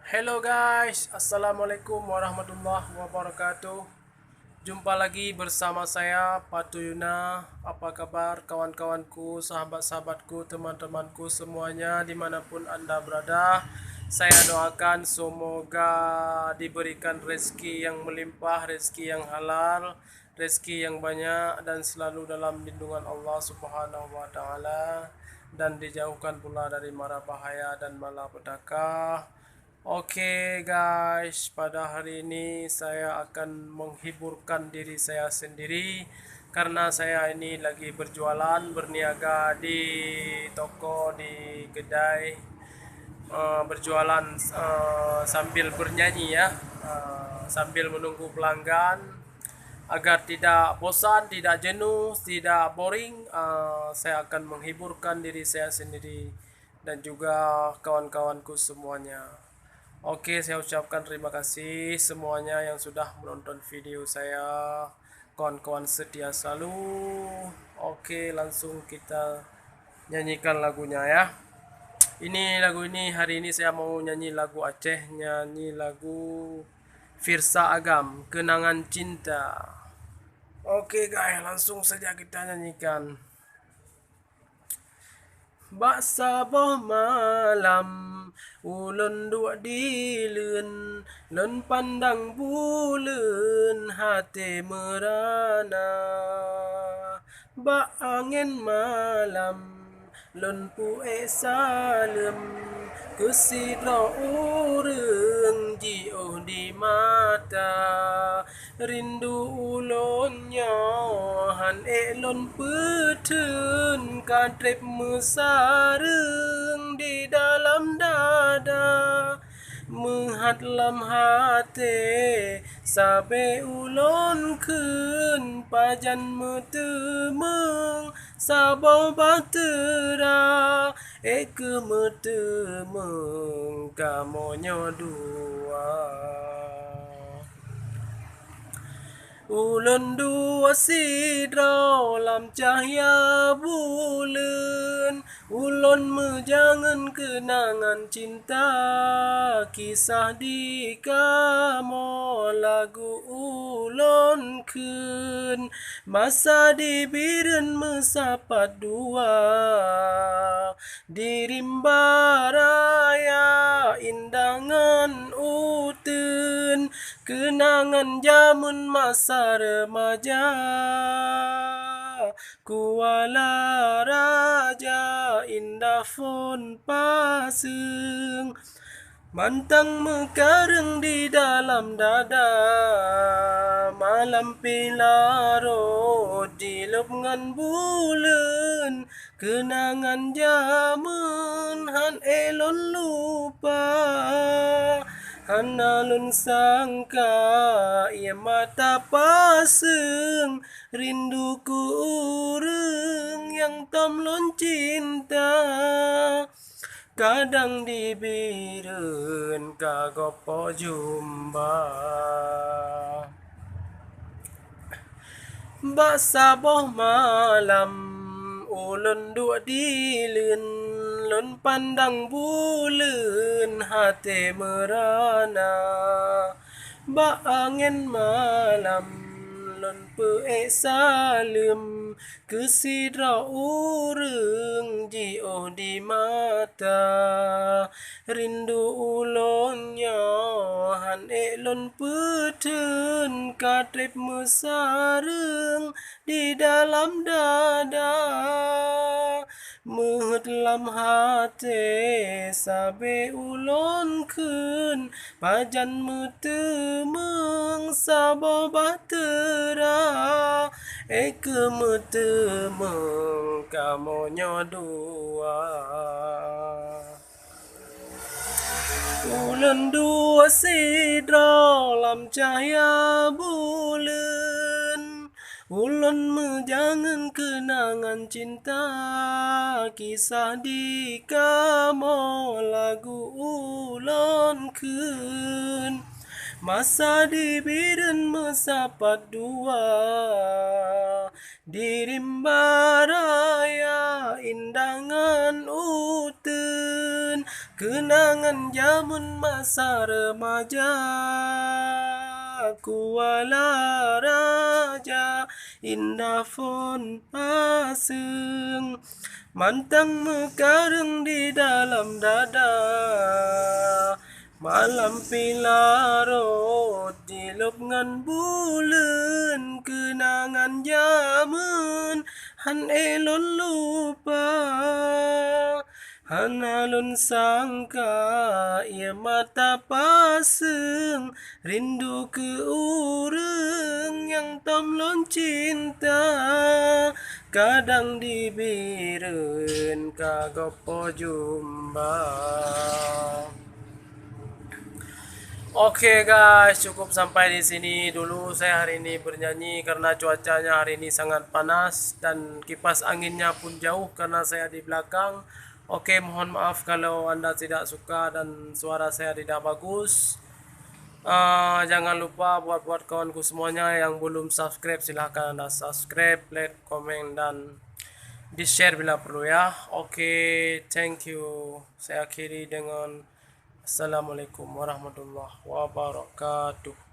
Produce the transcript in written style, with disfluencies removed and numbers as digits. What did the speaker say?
Hello guys, Assalamualaikum warahmatullahi wabarakatuh. Jumpa lagi bersama saya Patu Yuna. Apa kabar kawan-kawanku, sahabat-sahabatku, teman-temanku semuanya dimanapun anda berada. Saya doakan semoga diberikan rezeki yang melimpah, rezeki yang halal, rezeki yang banyak, dan selalu dalam lindungan Allah Subhanahu wa Ta'ala, dan dijauhkan pula dari mara bahaya dan malapetaka. Oke guys, pada hari ini saya akan menghiburkan diri saya sendiri karena saya ini lagi berjualan, berniaga di toko, di kedai, berjualan sambil bernyanyi ya, sambil menunggu pelanggan agar tidak bosan, tidak jenuh, tidak boring. Saya akan menghiburkan diri saya sendiri dan juga kawan-kawanku semuanya. Oke, saya ucapkan terima kasih semuanya yang sudah menonton video saya. Kawan-kawan setia selalu. Oke, langsung kita nyanyikan lagunya ya. Ini lagu ini hari ini saya mau nyanyi lagu Aceh, nyanyi lagu Firsa Agam, Kenangan Cinta. Oke guys, langsung saja kita nyanyikan. Bak saboh malam ulun dua dilun lun pandang bulan hati merana bak angin malam lun pue salem kesidro ureng jioh di mata rindu ulun nyohan elon petun kadrep mesareng di dalam dada menghadlam hati sabe ulon kun pajan metemeng sabau batera eke metemeng kamonyo dua ulun dua sidra lam cahaya bulan ulun mejangan kenangan cinta kisah di kamo lagu ulun kun masa di biren mesapat dua di rimba raya indangan utun kenangan zaman masa remaja Kuala Raja indah fon pasung mantang mekareng di dalam dada malam pilaro di lebngan bulan kenangan zaman han elon lupa Hanalun sangka ia mata pasang rinduku ureng yang tamlon cinta kadang dibiren kagopo jumba Bak saboh malam ulun dua dilun lun pandang bulan hati merana bak angin malam lun peek salem kesidra ureng jioh di mata rindu ulon nyohan elon petun kadrep mesareng di dalam dada menghadlam hati sabe ulon kun pajan metemeng sabo batera eke metemeng kamonyo dua ulun dua sidra lam cahaya bulan ulun mejangan kenangan cinta kisah di kamo lagu ulun kun masa di bidan mesapat dua di rimba raya indangan utun Kenangan zaman masa remaja, Kuala Raja, indah fon aseng, mantang mekareng di dalam dada. Malam pilarot dilop ngan bulan, kenangan zaman han elon lupa. Han alun sangka ia mata pasang, rindu ke urang yang tomlon cinta. Kadang dibiren kagopo jumpa. Oke guys, cukup sampai di sini dulu saya hari ini bernyanyi karena cuacanya hari ini sangat panas dan kipas anginnya pun jauh karena saya di belakang. Oke, mohon maaf kalau Anda tidak suka dan suara saya tidak bagus. Jangan lupa buat kawanku semuanya yang belum subscribe, silahkan Anda subscribe, like, komen, dan di share bila perlu ya. Oke, thank you. Saya akhiri dengan Assalamualaikum warahmatullahi wabarakatuh.